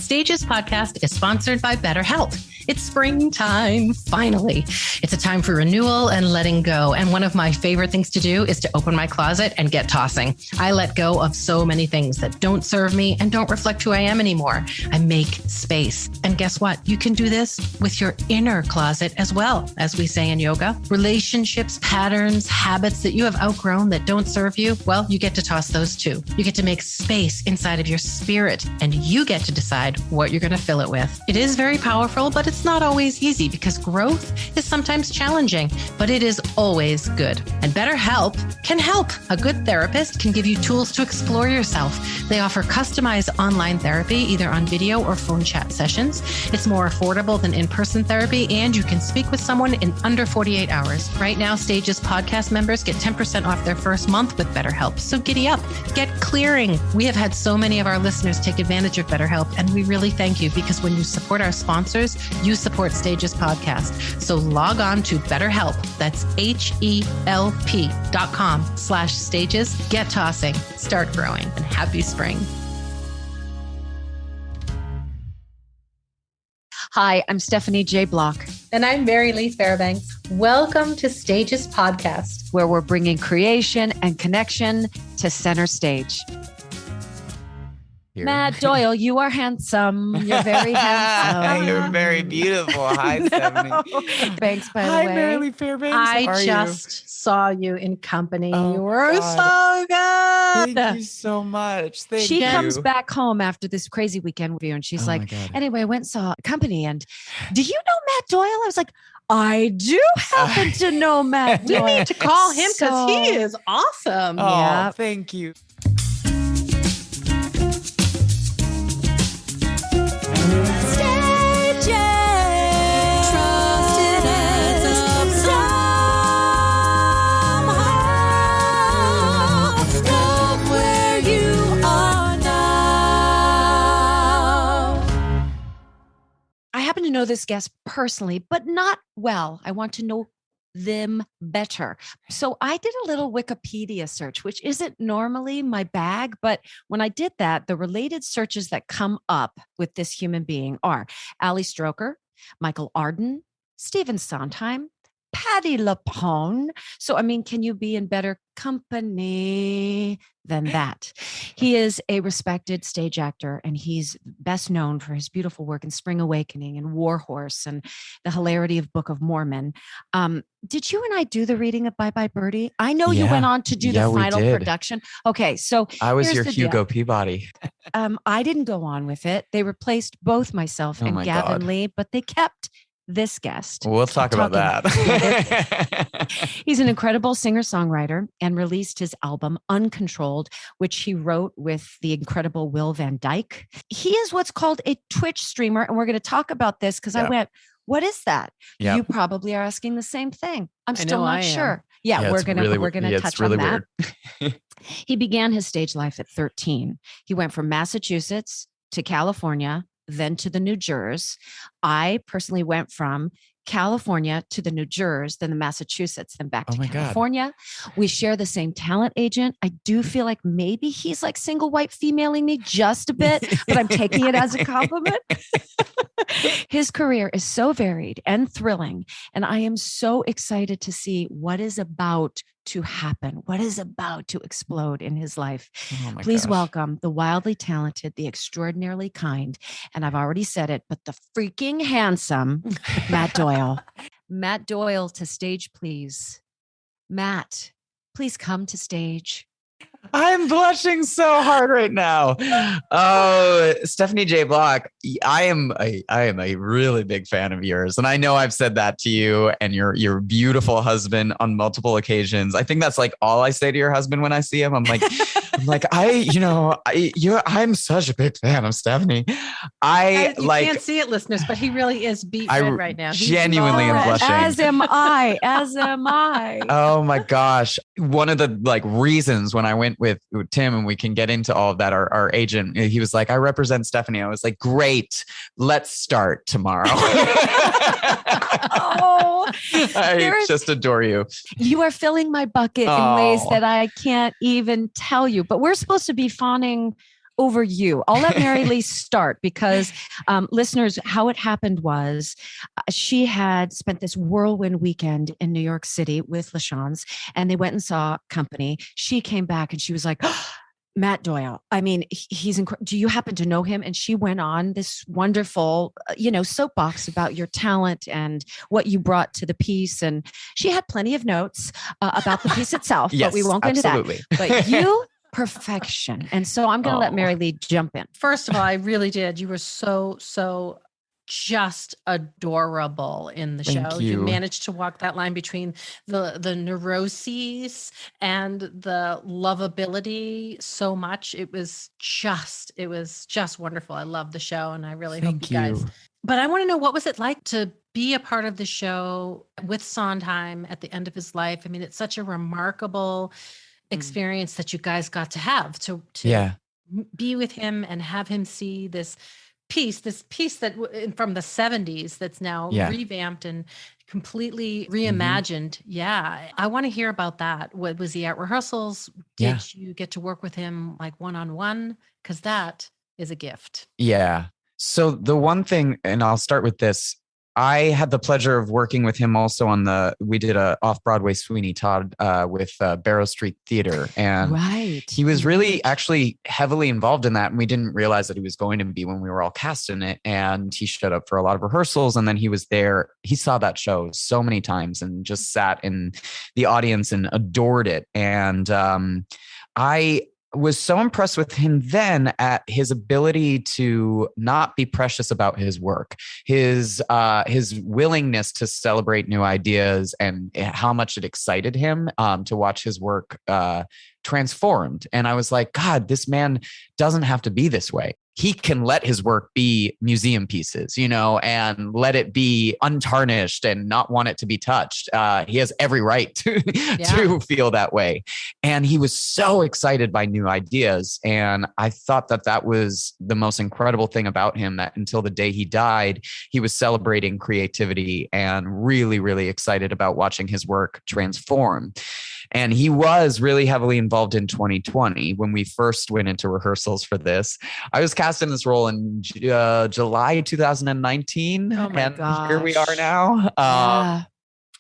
Stages podcast is sponsored by BetterHelp. It's springtime, finally. It's a time for renewal and letting go. And one of my favorite things to do is to open my closet and get tossing. I let go of so many things that don't serve me and don't reflect who I am anymore. I make space. And guess what? You can do this with your inner closet as well, as we say in yoga. Relationships, patterns, habits that you have outgrown that don't serve you, well, you get to toss those too. You get to make space inside of your spirit, and you get to decide what you're going to fill it with. It is very powerful, but it's not always easy because growth is sometimes challenging, but it is always good. And BetterHelp can help. A good therapist can give you tools to explore yourself. They offer customized online therapy, either on video or phone chat sessions. It's more affordable than in-person therapy, and you can speak with someone in under 48 hours. Right now, Stages podcast members get 10% off their first month with BetterHelp. So giddy up, get clearing. We have had so many of our listeners take advantage of BetterHelp, and we really thank you because when you support our sponsors, you support Stages podcast. So log on to BetterHelp. That's HELP.com/stages. Get tossing, start growing, and happy spring. Hi, I'm Stephanie J. Block. And I'm Mary Lee Fairbanks. Welcome to Stages podcast, where we're bringing creation and connection to center stage. Here. Matt Doyle, you are handsome. You're very handsome. You're very beautiful. Hi, Stephanie. Thanks, by the Hi, way. Mary Lee Fairbanks. I just saw you in company. Oh, you were God. so good. Thank you so much. She Thank comes you. back home after this crazy weekend with you, and she's like, anyway, I went and saw company, and do you know Matt Doyle? I was like, I do happen to know Matt Doyle. We need to call him because he is awesome. Oh, Yeah. thank you. I happen to know this guest personally, but not well. I want to know them better. So I did a little Wikipedia search, which isn't normally my bag, but when I did that, the related searches that come up with this human being are Ali Stroker, Michael Arden, Stephen Sondheim, Patti LuPone. So, I mean, can you be in better company than that? He is a respected stage actor, and he's best known for his beautiful work in Spring Awakening and War Horse and the hilarity of Book of Mormon. Did you and I do the reading of Bye Bye Birdie? I know you went on to do the final production. Okay, so I was your Hugo Hugo Peabody. I didn't go on with it. They replaced both myself and Gavin Lee, but they kept this guest. We'll talk about that. He's an incredible singer-songwriter and released his album Uncontrolled, which he wrote with the incredible Will Van Dyke. He is what's called a Twitch streamer, and we're going to talk about this because I went, what is that? Yep. You probably are asking the same thing. I'm still not sure. Yeah, we're gonna touch on that. He began his stage life at 13. He went from Massachusetts to California, then to the New Jersey. I personally went from California to the New Jersey, then the Massachusetts, then back to California. God. We share the same talent agent. I do feel like maybe he's like single white femaling me just a bit, but I'm taking it as a compliment. His career is so varied and thrilling, and I am so excited to see what is about to happen, what is about to explode in his life. Please welcome the wildly talented, the extraordinarily kind, and I've already said it, but the freaking handsome Matt Doyle. Matt Doyle to stage, please. Matt, please come to stage. I'm blushing so hard right now. Oh, Stephanie J. Block, I am a really big fan of yours. And I know I've said that to you and your beautiful husband on multiple occasions. I think that's like all I say to your husband when I see him. I'm like, I'm such a big fan of Stephanie. You can't see it, listeners, but he really is beat red right now. He's genuinely am blushing. As am I. Oh my gosh. One of the reasons when I went with Tim, and we can get into all of that, our agent, he was like, I represent Stephanie. I was like, great, let's start tomorrow. I just adore you. You are filling my bucket in ways that I can't even tell you, but we're supposed to be fawning over you. I'll let Mary Lee start because listeners, how it happened was she had spent this whirlwind weekend in New York City with LaChanze, and they went and saw Company. She came back and she was like, Matt Doyle. I mean, he's incredible. Do you happen to know him? And she went on this wonderful, soapbox about your talent and what you brought to the piece. And she had plenty of notes about the piece itself, Yes, but we won't go absolutely. into that. But you, perfection. And so I'm going to let Mary Lee jump in. First of all, I really did. You were so just adorable in the Thank show. you. You managed to walk that line between the neuroses and the lovability so much. It was just wonderful. I love the show, and I really hope you guys. But I want to know, what was it like to be a part of the show with Sondheim at the end of his life? I mean, it's such a remarkable experience that you guys got to have to be with him and have him see this piece that from the 70s that's now revamped and completely reimagined. Yeah. I want to hear about that. What was he at rehearsals? Did you get to work with him like one-on-one? Because that is a gift. Yeah. So the one thing, and I'll start with this, I had the pleasure of working with him also we did a off-Broadway Sweeney Todd with Barrow Street Theater. And he was really actually heavily involved in that. And we didn't realize that he was going to be when we were all cast in it. And he showed up for a lot of rehearsals. And then he was there. He saw that show so many times and just sat in the audience and adored it. And I was so impressed with him then at his ability to not be precious about his work, his willingness to celebrate new ideas, and how much it excited him to watch his work transformed. And I was like, God, this man doesn't have to be this way. He can let his work be museum pieces, and let it be untarnished and not want it to be touched. He has every right to feel that way. And he was so excited by new ideas. And I thought that was the most incredible thing about him, that until the day he died, he was celebrating creativity and really, really excited about watching his work transform. And he was really heavily involved in 2020 when we first went into rehearsals for this. I was cast in this role in July 2019. Oh my gosh. Here we are now.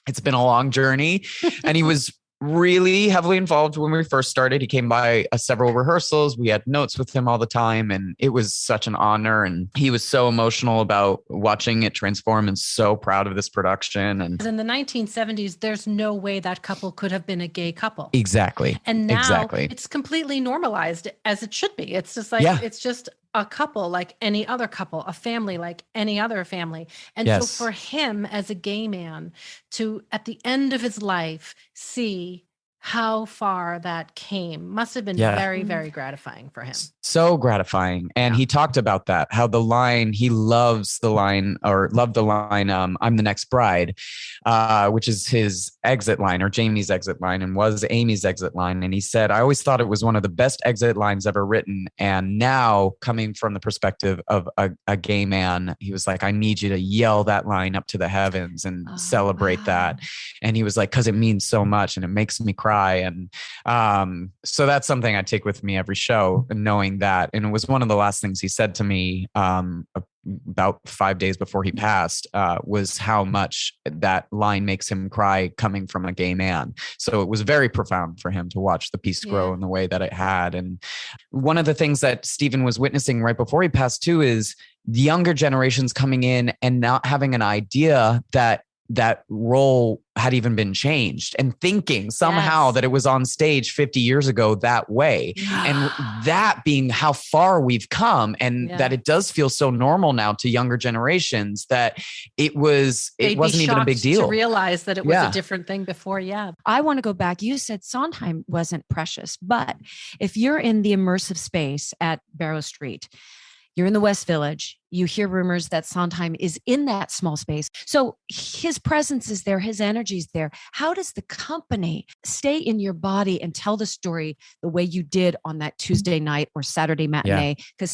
It's been a long journey. And he was really heavily involved when we first started. He came by several rehearsals. We had notes with him all the time, and it was such an honor. And he was so emotional about watching it transform and so proud of this production. And in the 1970s, there's no way that couple could have been a gay couple. Exactly. And now it's completely normalized, as it should be. It's just like, it's just a couple like any other couple, a family like any other family. And so for him as a gay man to, at the end of his life, see how far that came must have been very, very gratifying for him. So gratifying. And he talked about that, how he loved the line, I'm the next bride, which is his exit line, or Jamie's exit line, and was Amy's exit line. And he said, I always thought it was one of the best exit lines ever written. And now, coming from the perspective of a gay man, he was like, I need you to yell that line up to the heavens and celebrate that. And he was like, because it means so much and it makes me cry. And so that's something I take with me every show, knowing that. And it was one of the last things he said to me about 5 days before he passed, was how much that line makes him cry coming from a gay man. So it was very profound for him to watch the piece grow in the way that it had. And one of the things that Stephen was witnessing right before he passed too is the younger generations coming in and not having an idea that role had even been changed, and thinking somehow that it was on stage 50 years ago that way. And that being how far we've come, and that it does feel so normal now to younger generations that it wasn't even a big deal to realize that it was a different thing before. I want to go back. You said Sondheim wasn't precious, but if you're in the immersive space at Barrow Street, you're in the West Village, you hear rumors that Sondheim is in that small space. So his presence is there, his energy is there. How does the company stay in your body and tell the story the way you did on that Tuesday night or Saturday matinee? Because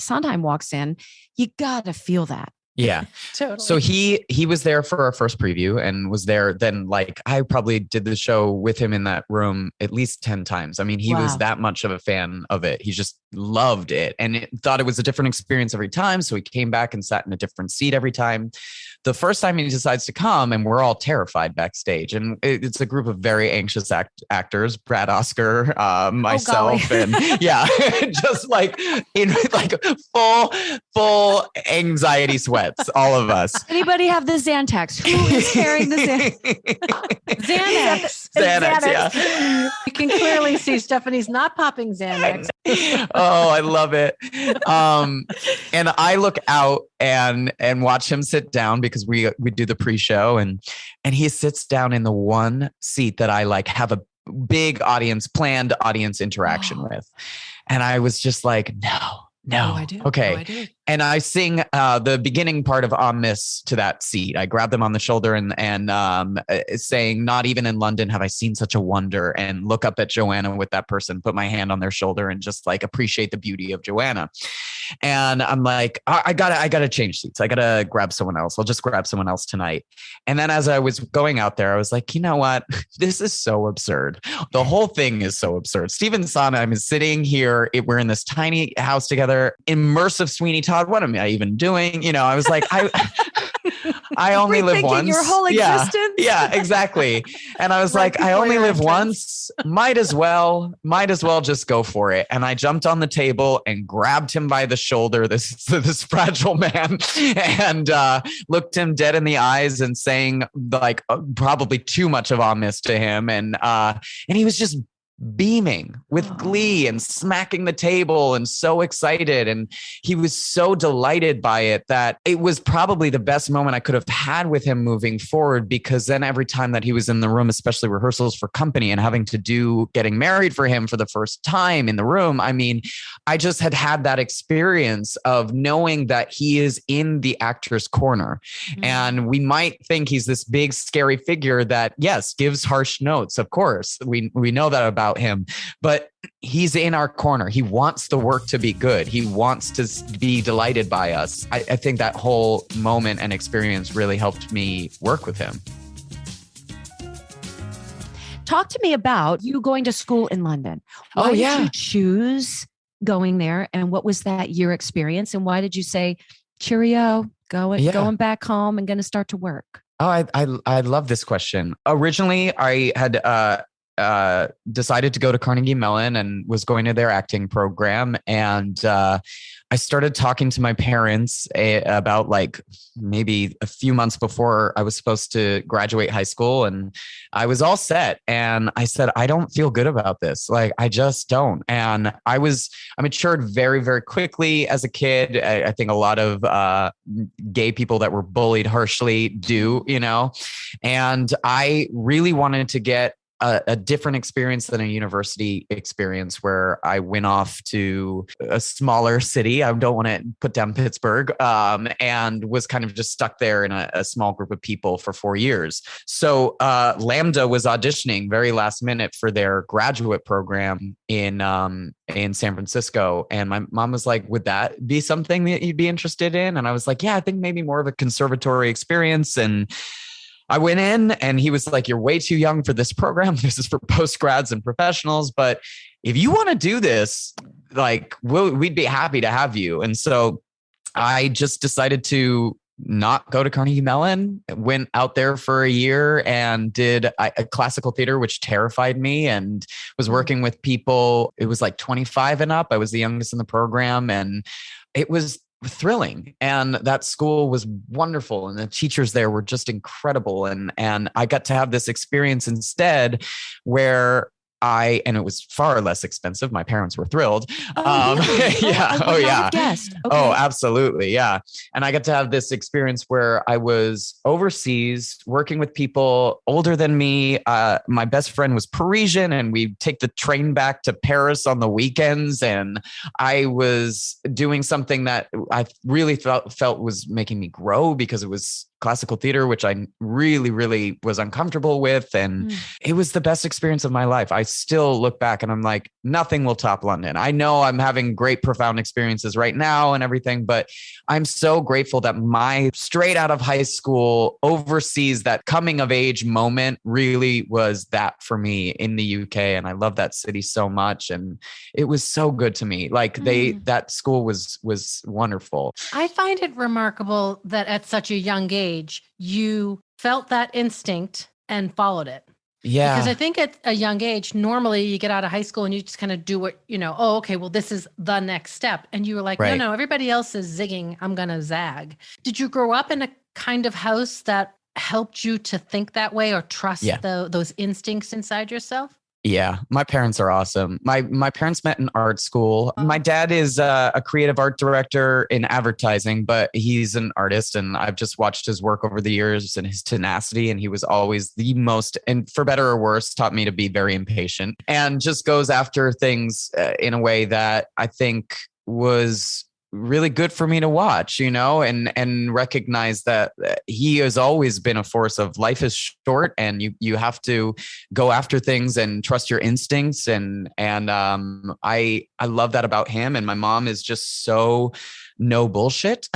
Sondheim walks in, you got to feel that. Yeah. Totally. So he was there for our first preview and was there then, like, I probably did the show with him in that room at least 10 times. I mean, he was that much of a fan of it. He just loved it and thought it was a different experience every time. So he came back and sat in a different seat every time. The first time he decides to come, and we're all terrified backstage, and it's a group of very anxious actors, Brad Oscar, myself, and just like in like full anxiety sweats, all of us. Anybody have the Xanax? Who is carrying the Xanax? Xanax, yeah. You can clearly see Stephanie's not popping Xanax. Oh, I love it. And I look out and watch him sit down because we do the pre-show and he sits down in the one seat that I like have a big planned audience interaction with. And I was just like, no, I do. Okay. Oh, I do. And I sing the beginning part of On Miss to that seat. I grab them on the shoulder and saying, not even in London have I seen such a wonder, and look up at Joanna with that person, put my hand on their shoulder and just like appreciate the beauty of Joanna. And I'm like, I gotta change seats. I gotta grab someone else. I'll just grab someone else tonight. And then as I was going out there, I was like, you know what? This is so absurd. The whole thing is so absurd. Stephen Sondheim is sitting here. We're in this tiny house together, immersive Sweeney Todd. What am I even doing? You know, I was like, I only live once. Your whole existence. Yeah, exactly. And I was like, I only live once. Might as well just go for it. And I jumped on the table and grabbed him by the shoulder, this fragile man, and looked him dead in the eyes and saying like probably too much of On Miss to him. And he was just beaming with glee and smacking the table and so excited. And he was so delighted by it that it was probably the best moment I could have had with him moving forward, because then every time that he was in the room, especially rehearsals for company and having to do Getting Married for him for the first time in the room, I mean, I just had that experience of knowing that he is in the actor's corner. Mm-hmm. And we might think he's this big, scary figure that, yes, gives harsh notes. Of course, we know that about him, but he's in our corner. He wants the work to be good. He wants to be delighted by us. I think that whole moment and experience really helped me work with him. Talk to me about you going to school in London. Why did you choose going there? And what was that year experience? And why did you say, cheerio, going back home and going to start to work? Oh, I love this question. Originally, I had decided to go to Carnegie Mellon and was going to their acting program. And I started talking to my parents about like maybe a few months before I was supposed to graduate high school. And I was all set. And I said, I don't feel good about this. Like, I just don't. And I matured very, very quickly as a kid. I think a lot of gay people that were bullied harshly do, you know, and I really wanted to get a different experience than a university experience where I went off to a smaller city. I don't want to put down Pittsburgh, and was kind of just stuck there in a small group of people for 4 years. So Lambda was auditioning very last minute for their graduate program in San Francisco. And my mom was like, would that be something that you'd be interested in? And I was like, yeah, I think maybe more of a conservatory experience. And I went in and he was like, you're way too young for this program. This is for postgrads and professionals. But if you want to do this, like, we'd be happy to have you. And so I just decided to not go to Carnegie Mellon, went out there for a year and did a classical theater, which terrified me, and was working with people. It was like 25 and up. I was the youngest in the program, and it was thrilling. And that school was wonderful. And the teachers there were just incredible. And I got to have this experience instead where and it was far less expensive. My parents were thrilled. Yeah. Okay. Oh, absolutely. Yeah. And I got to have this experience where I was overseas working with people older than me. My best friend was Parisian, and we'd take the train back to Paris on the weekends. And I was doing something that I really felt was making me grow, because it was classical theater, which I really, really was uncomfortable with. And it was the best experience of my life. I still look back and I'm like, nothing will top London. I know I'm having great, profound experiences right now and everything, but I'm so grateful that my straight out of high school overseas, that coming of age moment really was that for me in the UK. And I love that city so much. And it was so good to me. Like that school was wonderful. I find it remarkable that at such a young age, you felt that instinct and followed it. Yeah. Because I think at a young age, normally you get out of high school and you just kind of do what, oh, okay, well, this is the next step. And you were like, no, everybody else is zigging. I'm going to zag. Did you grow up in a kind of house that helped you to think that way or trust those instincts inside yourself? Yeah, my parents are awesome. My parents met in art school. My dad is a creative art director in advertising, but he's an artist, and I've just watched his work over the years and his tenacity. And he was always the most, and for better or worse, taught me to be very impatient and just goes after things in a way that I think was really good for me to watch, and recognize that he has always been a force of life is short and you have to go after things and trust your instincts. And I love that about him. And my mom is just so no bullshit.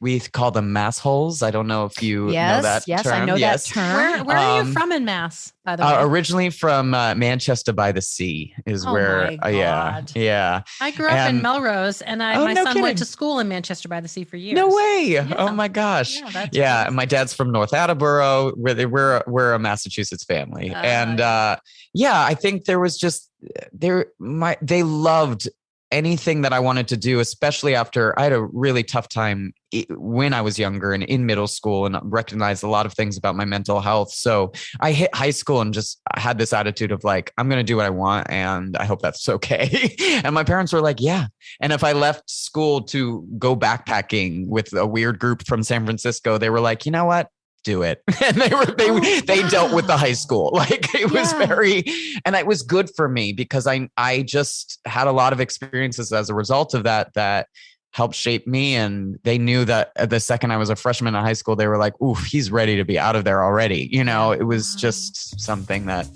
We call them mass holes. I don't know if you know that term. Yes, I know that term. Where are you from in Mass, by the way? Originally from Manchester by the Sea is where. Yeah. I grew up in Melrose, and my son went to school in Manchester by the Sea for years. No way! Yeah. Oh my gosh! Yeah, my dad's from North Attleboro. We're a Massachusetts family, and I think there was just they loved anything that I wanted to do, especially after I had a really tough time when I was younger and in middle school, and recognized a lot of things about my mental health. So I hit high school and just had this attitude of like, I'm going to do what I want, and I hope that's okay. And my parents were like, yeah. And if I left school to go backpacking with a weird group from San Francisco, they were like, you know what? Do it. And they dealt with the high school. Like it was and it was good for me because I just had a lot of experiences as a result of that helped shape me. And they knew that the second I was a freshman in high school, they were like, oof, he's ready to be out of there already. It was just something that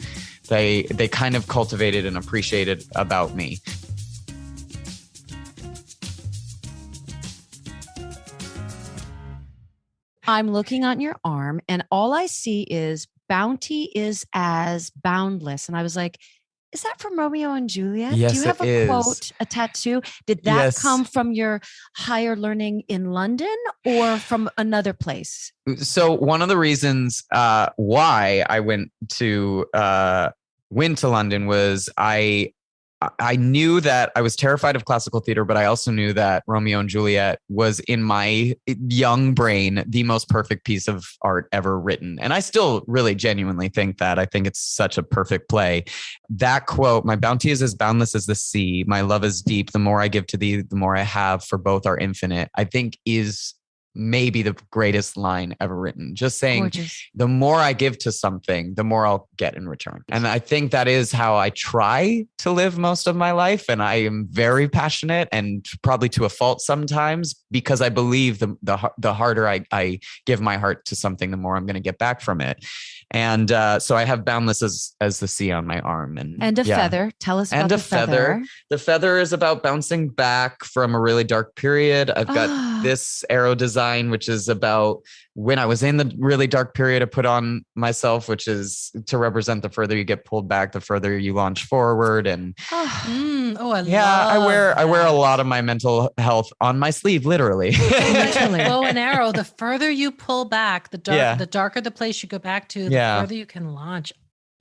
they kind of cultivated and appreciated about me. I'm looking on your arm and all I see is bounty is as boundless. And I was like, is that from Romeo and Juliet? Yes, do you have a quote, a tattoo? Did that come from your higher learning in London or from another place? So one of the reasons why I went to London was I knew that I was terrified of classical theater, but I also knew that Romeo and Juliet was in my young brain the most perfect piece of art ever written. And I still really genuinely think that. I think it's such a perfect play. That quote, my bounty is as boundless as the sea. My love is deep. The more I give to thee, the more I have, for both are infinite, I think is maybe the greatest line ever written. Just saying, gorgeous. The more I give to something, the more I'll get in return. And I think that is how I try to live most of my life. And I am very passionate, and probably to a fault sometimes, because I believe the harder I give my heart to something, the more I'm going to get back from it. And so I have boundless as the sea on my arm. And a feather. Tell us about the feather. The feather is about bouncing back from a really dark period. I've got this arrow design, which is about when I was in the really dark period I put on myself, which is to represent the further you get pulled back, the further you launch forward. And I wear a lot of my mental health on my sleeve, literally. Bow and arrow, the further you pull back, the darker the place you go back to, the further you can launch.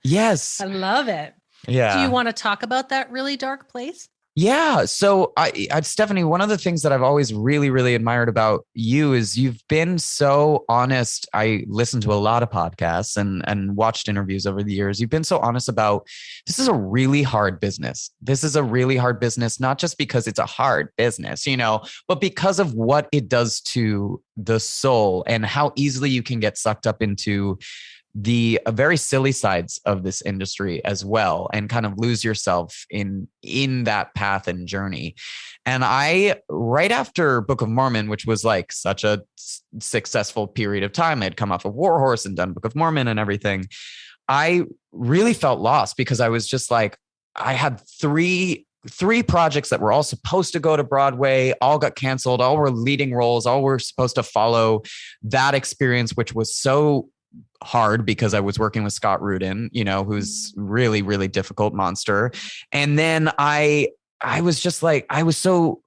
Yes. I love it. Yeah. Do you want to talk about that really dark place? Yeah. So Stephanie, one of the things that I've always really, really admired about you is you've been so honest. I listened to a lot of podcasts and watched interviews over the years. You've been so honest about, this is a really hard business. This is a really hard business, not just because it's a hard business, but because of what it does to the soul and how easily you can get sucked up into the very silly sides of this industry as well, and kind of lose yourself in that path and journey. And right after Book of Mormon, which was like such a successful period of time, I had come off of War Horse and done Book of Mormon and everything. I really felt lost because I was just like, I had three projects that were all supposed to go to Broadway, all got canceled, all were leading roles, all were supposed to follow that experience, which was so hard because I was working with Scott Rudin, who's really, really difficult monster. And then I was just like, I was so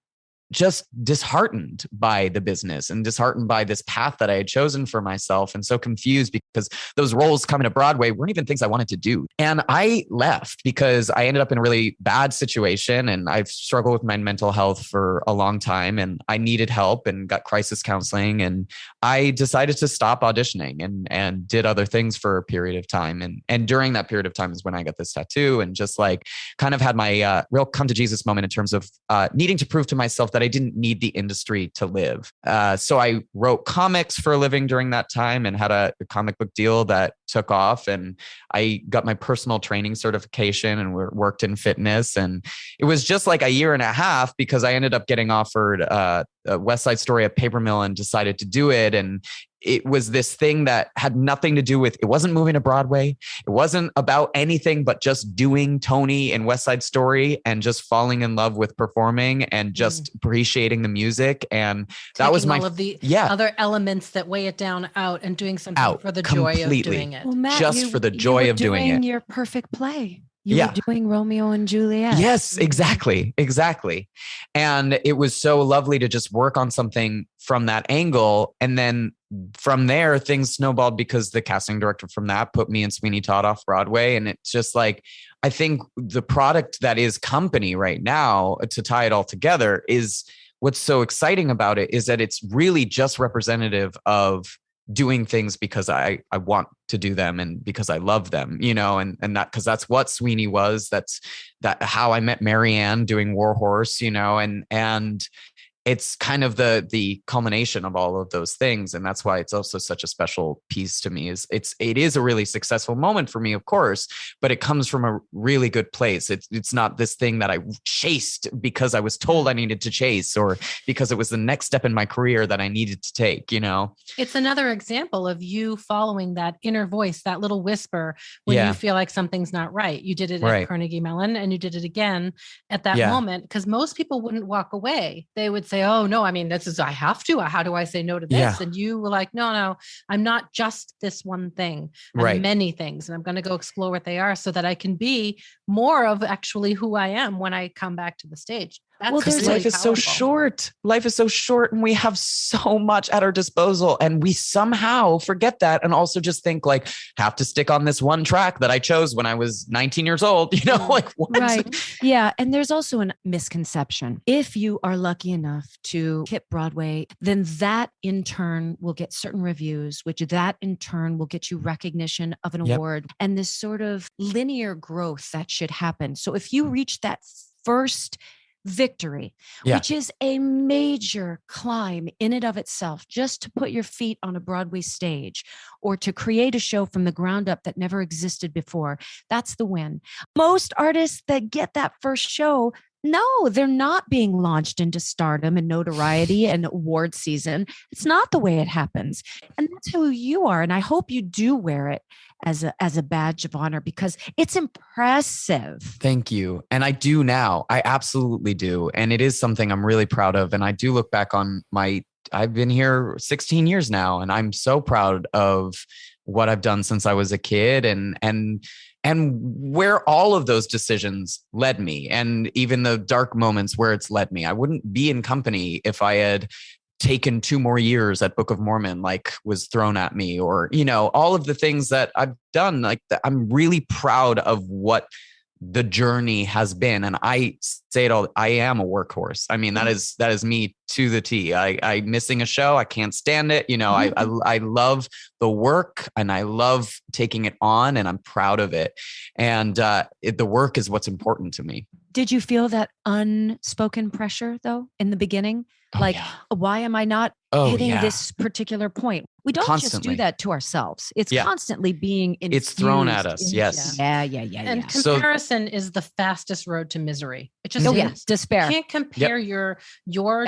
just disheartened by the business and disheartened by this path that I had chosen for myself, and so confused because those roles coming to Broadway weren't even things I wanted to do. And I left because I ended up in a really bad situation, and I've struggled with my mental health for a long time, and I needed help and got crisis counseling. And I decided to stop auditioning and did other things for a period of time. And during that period of time is when I got this tattoo, and just like kind of had my real come to Jesus moment in terms of needing to prove to myself that I didn't need the industry to live. So I wrote comics for a living during that time and had a comic book deal that took off. And I got my personal training certification and worked in fitness. And it was just like a year and a half because I ended up getting offered a West Side Story at Paper Mill and decided to do it. And it was this thing that had nothing to do with, it wasn't moving to Broadway. It wasn't about anything but just doing Tony and West Side Story and just falling in love with performing and just appreciating the music. And that was my, all of the other elements that weigh it down out and doing something for the joy of doing it. Well, Matt, just for the joy of doing it. Your perfect play. You were doing Romeo and Juliet. Yes, exactly. And it was so lovely to just work on something from that angle. And then from there, things snowballed because the casting director from that put me in Sweeney Todd off Broadway. And it's just like, I think the product that is Company right now, to tie it all together, is what's so exciting about it is that it's really just representative of doing things because I want to do them and because I love them, and that, because that's what Sweeney was. That's how I met Marianne doing War Horse, and it's kind of the culmination of all of those things. And that's why it's also such a special piece to me. It is a really successful moment for me, of course, but it comes from a really good place. It's not this thing that I chased because I was told I needed to chase, or because it was the next step in my career that I needed to take, It's another example of you following that inner voice, that little whisper when you feel like something's not right. You did it at Carnegie Mellon, and you did it again at that moment, because most people wouldn't walk away. They would say, oh no, I mean, I have to, how do I say no to this? And you were like, no, I'm not just this one thing. I'm many things, and I'm going to go explore what they are so that I can be more of actually who I am when I come back to the stage. Because life is so short. Life is so short, and we have so much at our disposal, and we somehow forget that, and also just think like, have to stick on this one track that I chose when I was 19 years old, like what? Right. Yeah. And there's also a misconception. If you are lucky enough to hit Broadway, then that in turn will get certain reviews, which that in turn will get you recognition of an award, and this sort of linear growth that should happen. So if you reach that first victory, which is a major climb in and of itself, just to put your feet on a Broadway stage or to create a show from the ground up that never existed before, that's the win. Most artists that get that first show, no, they're not being launched into stardom and notoriety and award season. It's not the way it happens. And that's who you are. And I hope you do wear it as a badge of honor, because it's impressive. Thank you. And I do now. I absolutely do. And it is something I'm really proud of. And I do look back on I've been here 16 years now, and I'm so proud of what I've done since I was a kid, and where all of those decisions led me, and even the dark moments where it's led me. I wouldn't be in Company if I had taken 2 more years at Book of Mormon, like was thrown at me, or, all of the things that I've done. Like I'm really proud of what the journey has been. And I say it all, I am a workhorse. I mean, that is me to the T. I missing a show, I can't stand it. I love the work, and I love taking it on, and I'm proud of it. And the work is what's important to me. Did you feel that unspoken pressure though in the beginning? Like, why am I not hitting this particular point? We don't just do that to ourselves. It's constantly being infused. It's thrown at us. Yes. Yeah. And comparison is the fastest road to misery. It just is. Despair. You can't compare your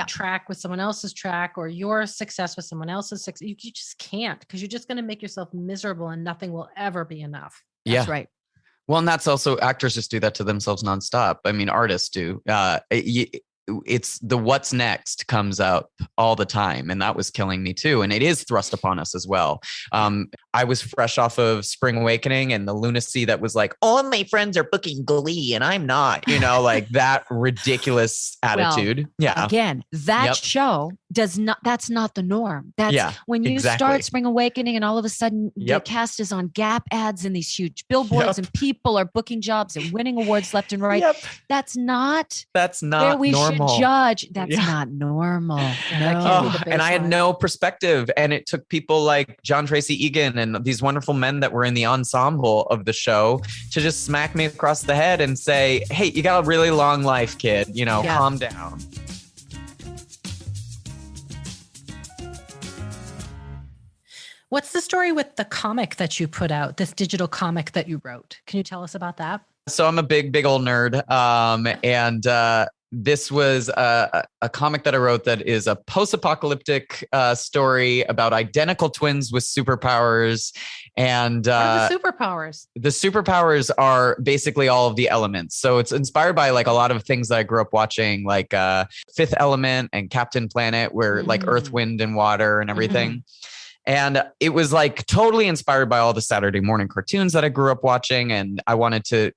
track with someone else's track or your success with someone else's success. You just can't, because you're just going to make yourself miserable and nothing will ever be enough. That's right. Well, and that's also, actors just do that to themselves nonstop. I mean, artists do. It's the what's next comes up all the time. And that was killing me too. And it is thrust upon us as well. I was fresh off of Spring Awakening and the lunacy that was like, all of my friends are booking Glee and I'm not, like that ridiculous attitude. Again, that show that's not the norm. That's when you start Spring Awakening and all of a sudden the cast is on Gap ads and these huge billboards and people are booking jobs and winning awards left and right. That's not where we normal. Should judge. That's not normal. And I had no perspective. And it took people like John Tracy Egan and these wonderful men that were in the ensemble of the show to just smack me across the head and say, hey, you got a really long life, kid. Calm down. What's the story with the comic that you put out, this digital comic that you wrote? Can you tell us about that? So I'm a big old nerd. This was a comic that I wrote that is a post-apocalyptic story about identical twins with superpowers. And what are the superpowers? The superpowers are basically all of the elements. So it's inspired by like a lot of things that I grew up watching, like Fifth Element and Captain Planet, where like Earth, Wind, and Water and everything. And it was like totally inspired by all the Saturday morning cartoons that I grew up watching. And I wanted to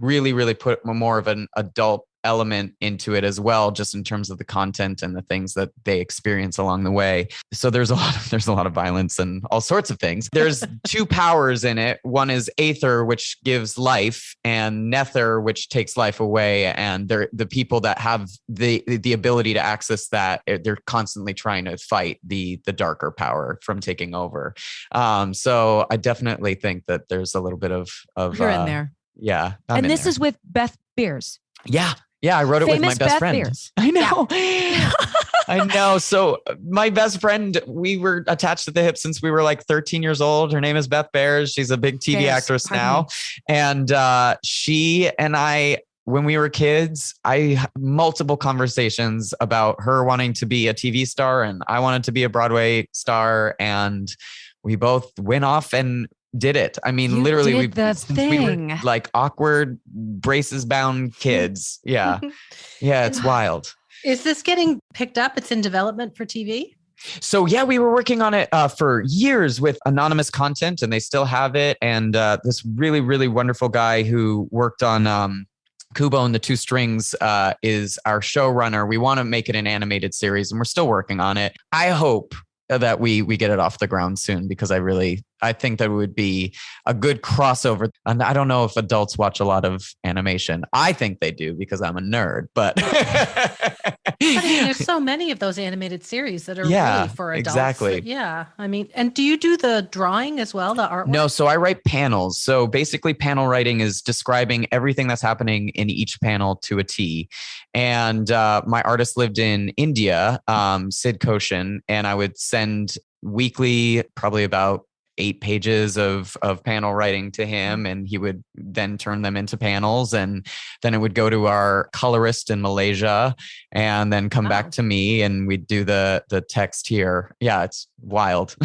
really, really put more of an adult element into it as well, just in terms of the content and the things that they experience along the way. So there's a lot of violence and all sorts of things. There's two powers in it. One is Aether, which gives life, and Nether, which takes life away. And they're the people that have the ability to access that. They're constantly trying to fight the darker power from taking over. So I definitely think that there's a little bit of you're in there. Yeah. And this is with Beth Beers. Yeah, I wrote it with my best friend. Beers. I know. Yeah. I know. So my best friend, we were attached at the hip since we were like 13 years old. Her name is Beth Bears. She's a big TV actress now. And she and I, when we were kids, I had multiple conversations about her wanting to be a TV star and I wanted to be a Broadway star. And we both went off and did it. I mean, literally, we were like awkward braces bound kids. Yeah. It's wild. Is this getting picked up? It's in development for TV? So yeah, we were working on it for years with anonymous content and they still have it. And this really, really wonderful guy who worked on Kubo and the Two Strings is our showrunner. We want to make it an animated series and we're still working on it. I hope that we get it off the ground soon, because I think that it would be a good crossover. And I don't know if adults watch a lot of animation. I think they do because I'm a nerd, but there's so many of those animated series that are really for adults. Exactly. Yeah. I mean, and do you do the drawing as well? The artwork? No. So I write panels. So basically panel writing is describing everything that's happening in each panel to a T. And my artist lived in India, Sid Koshin, and I would send weekly, probably about 8 pages of panel writing to him, and he would then turn them into panels, and then it would go to our colorist in Malaysia and then come back to me and we'd do the text here. Yeah, it's wild.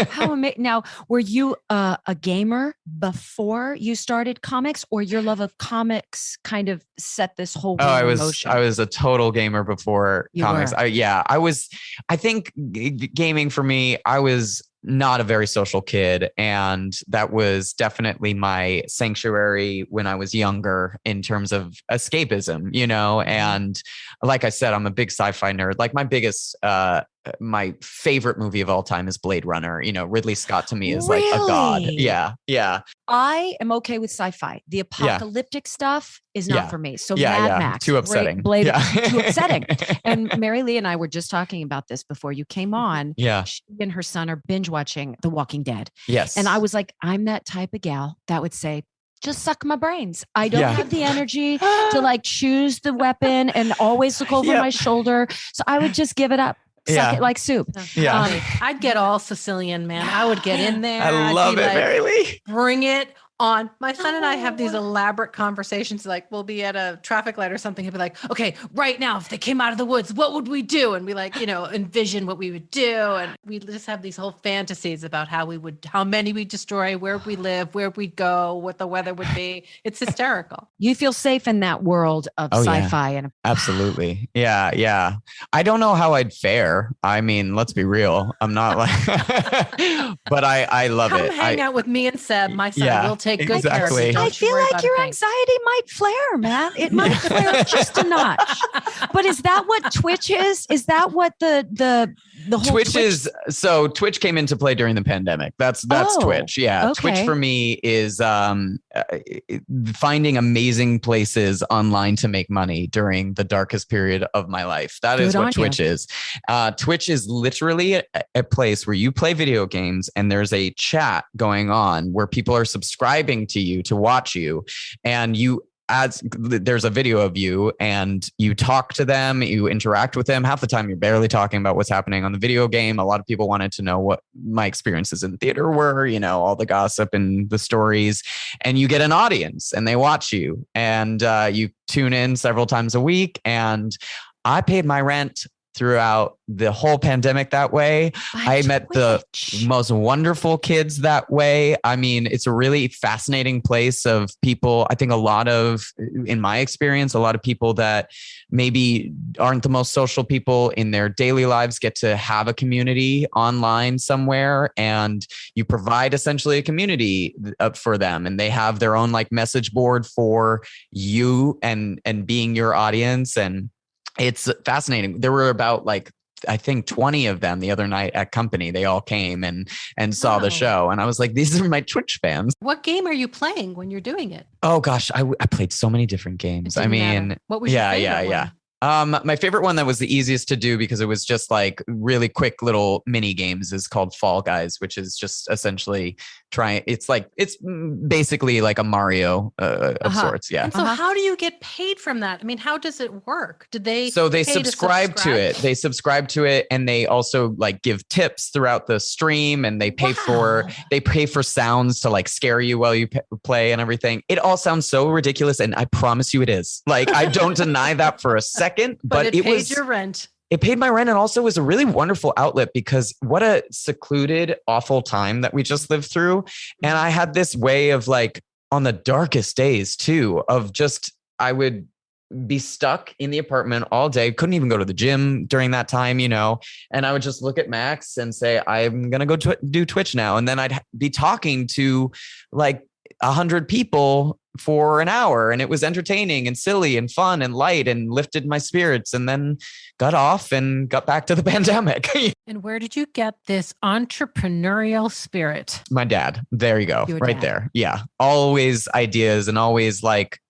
How amazing. Now, were you a gamer before you started comics, or your love of comics kind of set this whole world in motion? I was a total gamer before comics. I think gaming for me, I was not a very social kid. And that was definitely my sanctuary when I was younger in terms of escapism, and like I said, I'm a big sci-fi nerd. Like my favorite movie of all time is Blade Runner. Ridley Scott to me is like a god. Yeah. I am okay with sci-fi. The apocalyptic stuff is not for me. So Mad Max, too upsetting. Blade, too upsetting. And Mary Lee and I were just talking about this before you came on. Yeah. She and her son are binge watching The Walking Dead. Yes. And I was like, I'm that type of gal that would say, just suck my brains. I don't Yeah. have the energy to like choose the weapon and always look over my shoulder. So I would just give it up. Suck it like soup. Yeah. I'd get all Sicilian, man. I would get in there. I love it, Mary Lee. Bring it on. My son and I have these elaborate conversations. Like we'll be at a traffic light or something. He'll be like, okay, right now, if they came out of the woods, what would we do? And we like, envision what we would do. And we just have these whole fantasies about how many we destroy, where we live, where we'd go, what the weather would be. It's hysterical. You feel safe in that world of sci-fi. And absolutely. Yeah. Yeah. I don't know how I'd fare. I mean, let's be real. I'm not like, but I love it. Come hang out with me and Seb. My son will take good care of you. I feel like your anxiety might flare, man. It might flare just a notch. But is that what Twitch is? Is that what the whole Twitch is? So Twitch came into play during the pandemic. That's Twitch. Yeah. Okay. Twitch for me is finding amazing places online to make money during the darkest period of my life. That is what Twitch is. Twitch is literally a place where you play video games and there's a chat going on where people are subscribing to you to watch you, and there's a video of you and you talk to them, you interact with them. Half the time you're barely talking about what's happening on the video game. A lot of people wanted to know what my experiences in theater were, all the gossip and the stories, and you get an audience and they watch you, and you tune in several times a week. And I paid my rent throughout the whole pandemic that way. I met the most wonderful kids that way. I mean, it's a really fascinating place of people. I think in my experience, a lot of people that maybe aren't the most social people in their daily lives get to have a community online somewhere, and you provide essentially a community for them, and they have their own like message board for you and being your audience. And it's fascinating. There were about I think 20 of them the other night at company. They all came and saw the show. And I was like, these are my Twitch fans. What game are you playing when you're doing it? Oh gosh, I played so many different games. I mean, matter. What was your favorite one? My favorite one that was the easiest to do because it was just like really quick little mini games is called Fall Guys, which is just essentially it's basically like a Mario of sorts. Yeah. And so how do you get paid from that? I mean, how does it work? So they subscribe to it. They subscribe to it, and they also like give tips throughout the stream, and they pay for sounds to like scare you while you play and everything. It all sounds so ridiculous, and I promise you it is. Like, I don't deny that for a second, but it paid your rent. It paid my rent, and also was a really wonderful outlet because what a secluded, awful time that we just lived through. And I had this way of like on the darkest days too, of just, I would be stuck in the apartment all day. Couldn't even go to the gym during that time, and I would just look at Max and say, I'm going to go do Twitch now. And then I'd be talking to like 100 people for an hour, and it was entertaining and silly and fun and light and lifted my spirits, and then got off and got back to the pandemic. And where did you get this entrepreneurial spirit? My dad. There you go. Right there. Yeah. Always ideas and always like,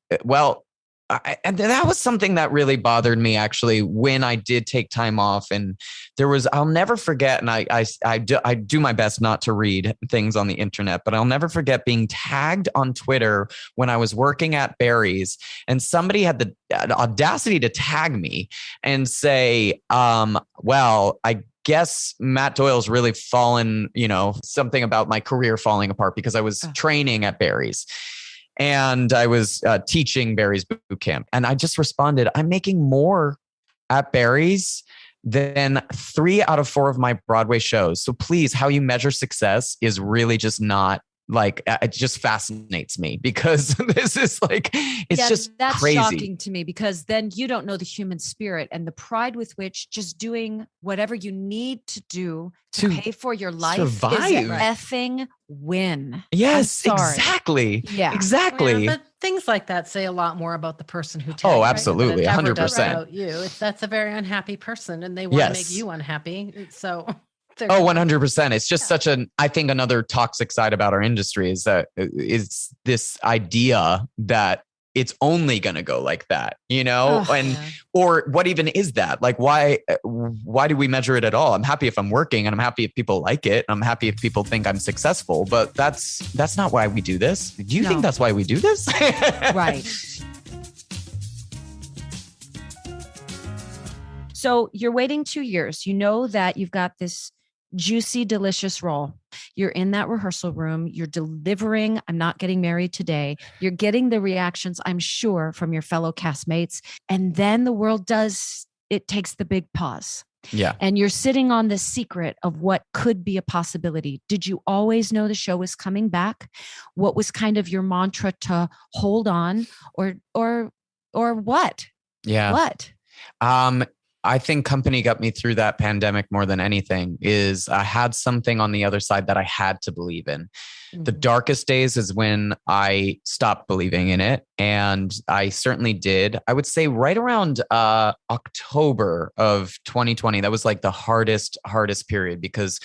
and that was something that really bothered me actually when I did take time off. And I'll never forget, and I do my best not to read things on the internet, but I'll never forget being tagged on Twitter when I was working at Barry's, and somebody had the audacity to tag me and say, I guess Matt Doyle's really fallen, something about my career falling apart because I was training at Barry's. And I was teaching Barry's boot camp. And I just responded, I'm making more at Barry's than 3 out of 4 of my Broadway shows. So please, how you measure success is really just not like, it just fascinates me because this is like, that's crazy. Shocking to me because then you don't know the human spirit and the pride with which just doing whatever you need to do to pay for your life survive. Is an effing win. Yes, exactly. Yeah, exactly. But things like that say a lot more about the person who tagged. Oh, absolutely. 100%. About you. That's a very unhappy person and they want to make you unhappy. So... Oh, 100%. It's just I think another toxic side about our industry is that it's this idea that it's only going to go like that, you know? Oh, and, or what even is that? Like, why do we measure it at all? I'm happy if I'm working, and I'm happy if people like it. I'm happy if people think I'm successful, but that's not why we do this. Do you think that's why we do this? Right. So you're waiting 2 years. You know that you've got this juicy, delicious role. You're in that rehearsal room. You're delivering I'm Not Getting Married Today. You're getting the reactions, I'm sure, from your fellow castmates. And then the world takes the big pause. Yeah. And you're sitting on the secret of what could be a possibility. Did you always know the show was coming back? What was kind of your mantra to hold on, or what? Yeah. What? I think company got me through that pandemic more than anything. Is I had something on the other side that I had to believe in. Mm-hmm. The darkest days is when I stopped believing in it. And I certainly did. I would say right around October of 2020, that was like the hardest period, because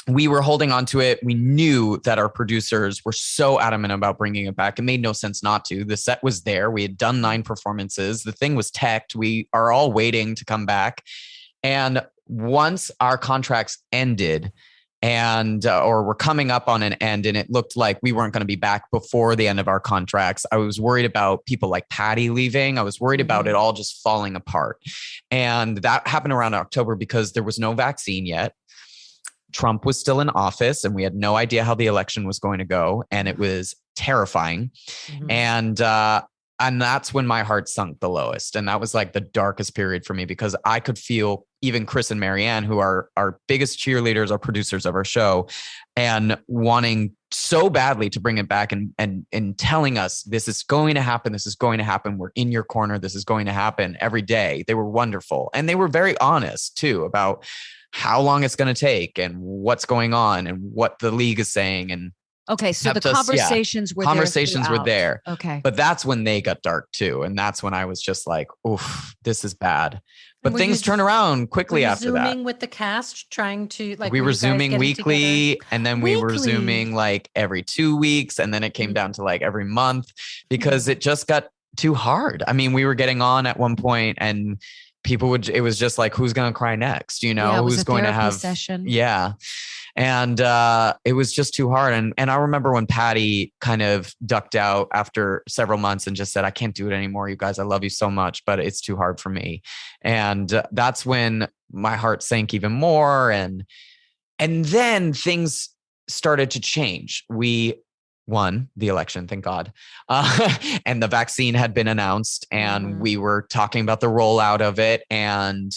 we were holding on to it. We knew that our producers were so adamant about bringing it back. It made no sense not to. The set was there. We had done 9 performances. The thing was teched. We are all waiting to come back. And once our contracts ended or were coming up on an end, and it looked like we weren't going to be back before the end of our contracts, I was worried about people like Patty leaving. I was worried about it all just falling apart. And that happened around October because there was no vaccine yet. Trump was still in office, and we had no idea how the election was going to go. And it was terrifying. Mm-hmm. And that's when my heart sunk the lowest. And that was like the darkest period for me, because I could feel even Chris and Marianne, who are our biggest cheerleaders, our producers of our show, and wanting so badly to bring it back and telling us, this is going to happen. This is going to happen. We're in your corner. This is going to happen every day. They were wonderful. And they were very honest too about how long it's going to take and what's going on and what the league is saying. And okay, so the conversations were there. Okay. But that's when they got dark too. And that's when I was just like, oof, this is bad. But things turn around quickly after that. Zooming with the cast, trying to like. We were Zooming weekly, and then we were Zooming like every 2 weeks, and then it came down to like every month, because it just got too hard. I mean, we were getting on at one point, and it was just like, who's going to cry next? You know, who's going to have session. Yeah. And it was just too hard. And I remember when Patty kind of ducked out after several months and just said, I can't do it anymore. You guys, I love you so much, but it's too hard for me. And that's when my heart sank even more. And then things started to change. We won the election, thank God. And the vaccine had been announced, and we were talking about the rollout of it. And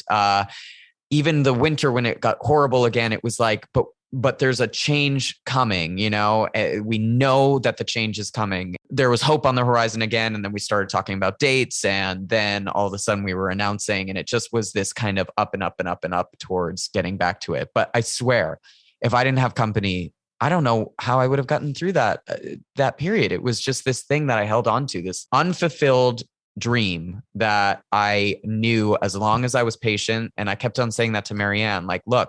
even the winter, when it got horrible again, it was like, but there's a change coming, you know, we know that the change is coming. There was hope on the horizon again. And then we started talking about dates, and then all of a sudden we were announcing, and it just was this kind of up and up and up and up towards getting back to it. But I swear, if I didn't have company, I don't know how I would have gotten through that period. It was just this thing that I held on to, this unfulfilled dream that I knew, as long as I was patient. And I kept on saying that to Marianne, like, look,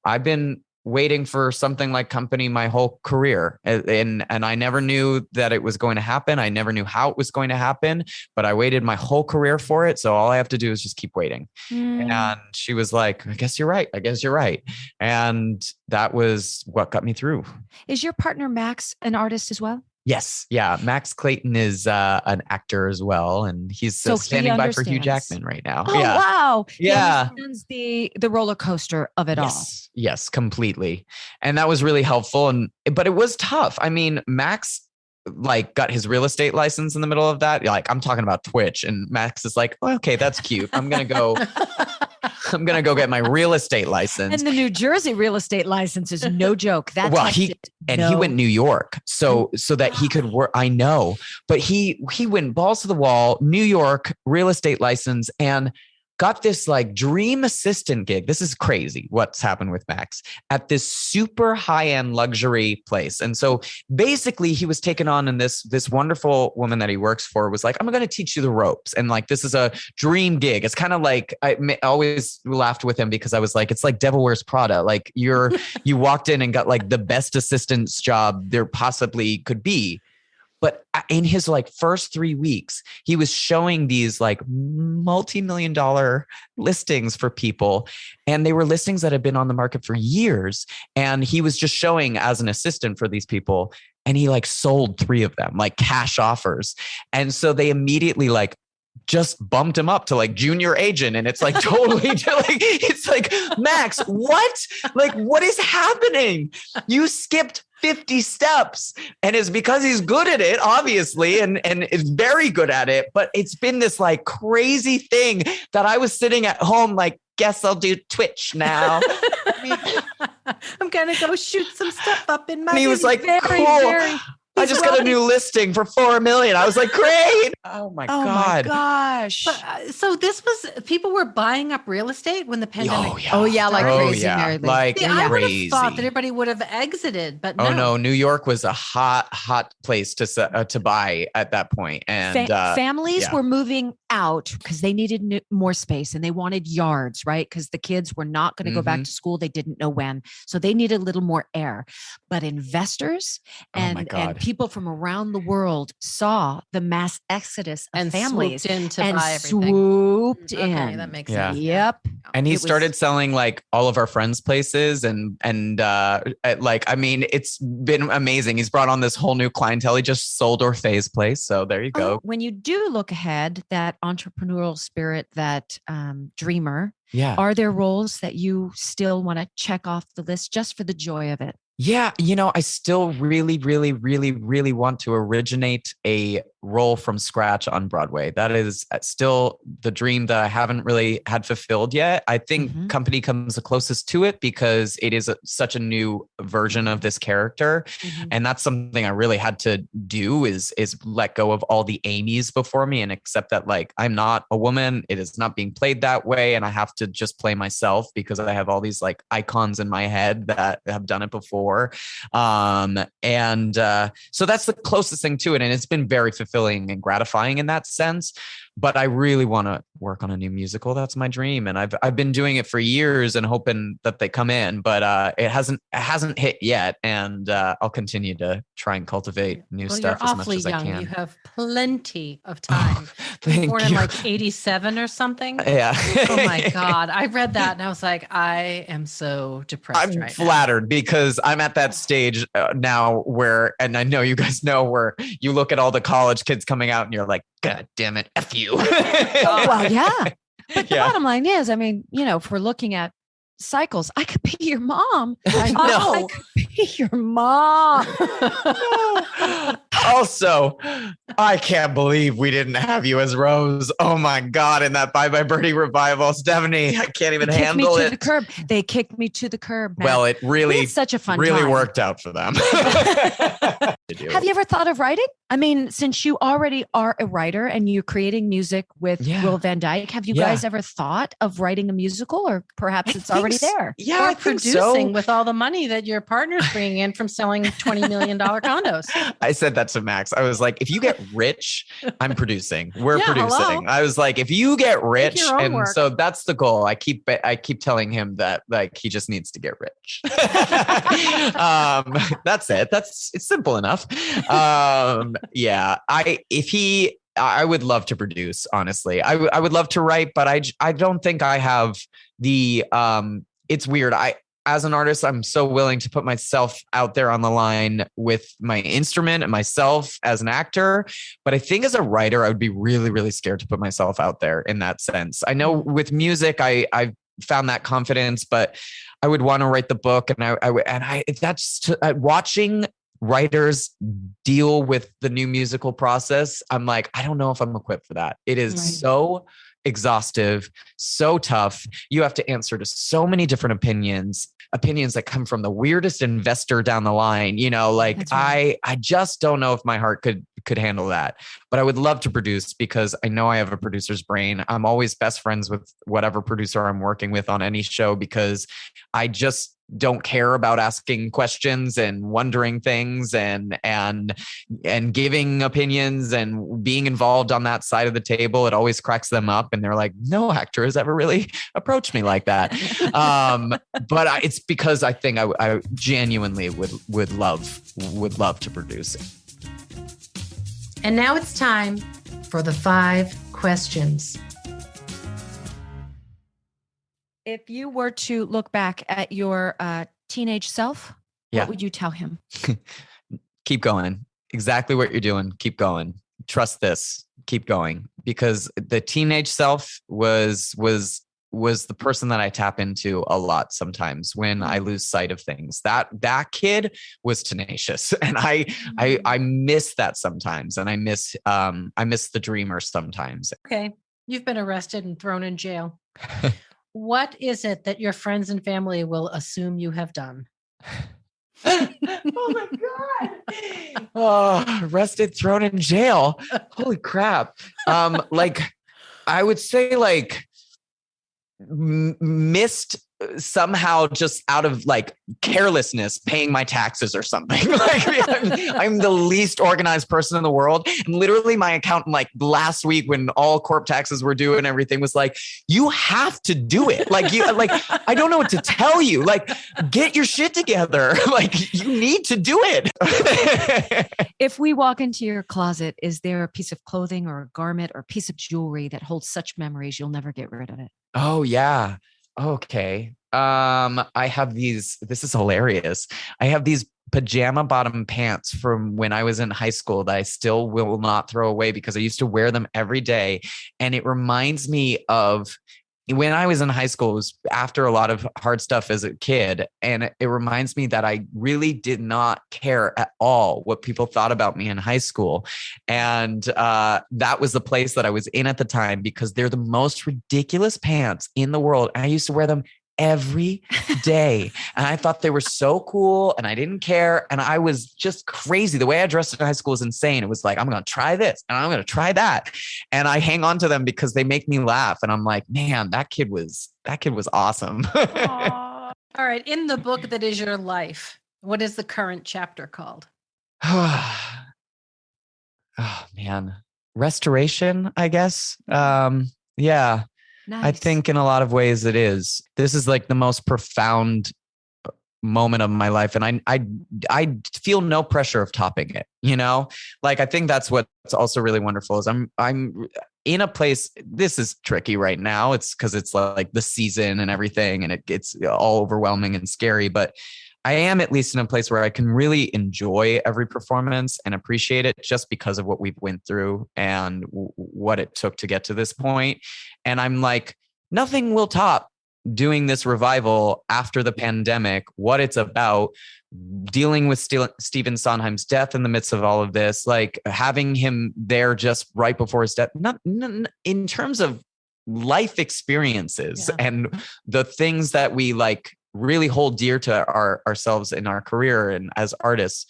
I've been waiting for something like company my whole career. And I never knew that it was going to happen. I never knew how it was going to happen, but I waited my whole career for it. So all I have to do is just keep waiting. And she was like, I guess you're right. I guess you're right. And that was what got me through. Is your partner Max an artist as well? Yes. Yeah. Max Clayton is an actor as well. And he's standing by for Hugh Jackman right now. Oh, yeah. Wow. Yeah. He understands the roller coaster of it all. Yes, completely. And that was really helpful. But it was tough. I mean, Max like got his real estate license in the middle of that. Like, I'm talking about Twitch, and Max is like, oh, okay, that's cute. I'm going to go get my real estate license. And the New Jersey real estate license is no joke. He went New York so that he could work. I know, but he went balls to the wall, New York real estate license, and got this like dream assistant gig. This is crazy what's happened with Max at this super high-end luxury place. And so basically he was taken on, and this wonderful woman that he works for was like, I'm going to teach you the ropes. And like, this is a dream gig. It's kind of like, I always laughed with him because I was like, it's like Devil Wears Prada. Like you walked in and got like the best assistant's job there possibly could be. But in his like first 3 weeks, he was showing these like multi-million-dollar listings for people. And they were listings that had been on the market for years. And he was just showing as an assistant for these people. And he like sold 3 of them, like cash offers. And so they immediately like just bumped him up to like junior agent. And it's like totally like, it's like, Max, what? Like, what is happening? You skipped 50 steps, and it's because he's good at it, obviously, and is very good at it. But it's been this like crazy thing that I was sitting at home, like, guess I'll do Twitch now. I'm going to go shoot some stuff up in my. And he was like, cool. I just got a new listing for $4 million. I was like, great. Oh my God. My gosh. But, so this was, people were buying up real estate when the pandemic. Oh yeah. Like crazy. Like See, I would crazy. have thought that everybody would have exited, but no. Oh no. New York was a hot place to buy at that point. And families were moving out because they needed more space and they wanted yards, right? Because the kids were not going to go back to school. They didn't know when. So they needed a little more air. But investors and people from around the world saw the mass exodus of families swooped in to buy everything. Swooped in. Okay, that makes sense. Yep. And he started selling like all of our friends' places and like, I mean, it's been amazing. He's brought on this whole new clientele. He just sold Orphe's place. So there you go. When you do look ahead, that entrepreneurial spirit, that dreamer, are there roles that you still want to check off the list just for the joy of it? Yeah. You know, I still really, really, really, really want to originate a role from scratch on Broadway. That is still the dream that I haven't really had fulfilled yet. I think Company comes the closest to it because it is such a new version of this character. And that's something I really had to do is let go of all the Amy's before me and accept that like, I'm not a woman. It is not being played that way. And I have to just play myself because I have all these like icons in my head that have done it before. So that's the closest thing to it. And it's been very fulfilling and gratifying in that sense. But I really want to work on a new musical. That's my dream. And I've been doing it for years and hoping that they come in, but it hasn't hit yet. And I'll continue to try and cultivate new stuff as much as I can. You have plenty of time. Thank born you. in like 87 or something. Yeah. Oh my God. I read that and I was like, I am so depressed I'm right flattered because I'm at that stage now where, and I know you guys know, where you look at all the college kids coming out and you're like, God damn it, F you. Well, yeah. But the bottom line is, I mean, you know, if we're looking at cycles, I could be your mom. I could be your mom. Also, I can't believe we didn't have you as Rose. Oh my God. In that Bye Bye Birdie revival, Stephanie, I can't even handle it. To the curb. They kicked me to the curb. Matt. Well, it really, such a fun really time. worked out for them. Have you ever thought of writing? I mean, since you already are a writer and you're creating music with Will Van Dyke, have you guys ever thought of writing a musical, or perhaps it's already there? Yeah, or producing with all the money that your partner's bringing in from selling $20 million condos. I said that to Max. I was like, if you get rich, I'm producing. We're producing. Hello. I was like, if you get rich, and so that's the goal. I keep telling him that like he just needs to get rich. That's it. It's simple enough. I would love to produce, honestly. I would love to write, but I don't think I have the, it's weird. As an artist, I'm so willing to put myself out there on the line with my instrument and myself as an actor. But I think as a writer, I would be really, really scared to put myself out there in that sense. I know with music, I've found that confidence, but I would want to write the book. Watching writers deal with the new musical process, I'm like, I don't know if I'm equipped for that. It is so exhaustive, so tough. You have to answer to so many different opinions that come from the weirdest investor down the line. You know, like I just don't know if my heart could handle that. But I would love to produce because I know I have a producer's brain. I'm always best friends with whatever producer I'm working with on any show because I just don't care about asking questions and wondering things and giving opinions and being involved on that side of the table. It always cracks them up and they're like, no actor has ever really approached me like that. But it's because I think I genuinely would love to produce it. And now it's time for the 5 questions. If you were to look back at your teenage self, what would you tell him? Keep going. Exactly what you're doing. Keep going. Trust this. Keep going. Because the teenage self was the person that I tap into a lot sometimes when I lose sight of things. That kid was tenacious, and I miss that sometimes, and I miss the dreamer sometimes. Okay, you've been arrested and thrown in jail. What is it that your friends and family will assume you have done? Oh my God. Oh, arrested, thrown in jail. Holy crap. Like I would say like missed somehow just out of like carelessness paying my taxes or something. Like I'm the least organized person in the world. And literally my accountant like last week when all corp taxes were due and everything was like, you have to do it. Like I don't know what to tell you. Like get your shit together. Like you need to do it. If we walk into your closet, is there a piece of clothing or a garment or a piece of jewelry that holds such memories you'll never get rid of it? Oh yeah. Okay. I have these, this is hilarious. I have these pajama bottom pants from when I was in high school that I still will not throw away because I used to wear them every day. And it reminds me of when I was in high school. It was after a lot of hard stuff as a kid. And it reminds me that I really did not care at all what people thought about me in high school. And that was the place that I was in at the time because they're the most ridiculous pants in the world. And I used to wear them every day. And I thought they were so cool and I didn't care. And I was just crazy. The way I dressed in high school was insane. It was like, I'm going to try this and I'm going to try that. And I hang on to them because they make me laugh. And I'm like, man, that kid was awesome. All right. In the book that is your life, what is the current chapter called? Oh man. Restoration, I guess. Yeah. Nice. I think in a lot of ways it is. This is like the most profound moment of my life. And I feel no pressure of topping it, you know? Like, I think that's what's also really wonderful is I'm in a place, this is tricky right now. It's because it's like the season and everything and it's all overwhelming and scary, but I am at least in a place where I can really enjoy every performance and appreciate it just because of what we've went through and what it took to get to this point. And I'm like, nothing will top doing this revival after the pandemic, what it's about, dealing with Stephen Sondheim's death in the midst of all of this, like having him there just right before his death, not in terms of life experiences and the things that we like really hold dear to ourselves in our career and as artists.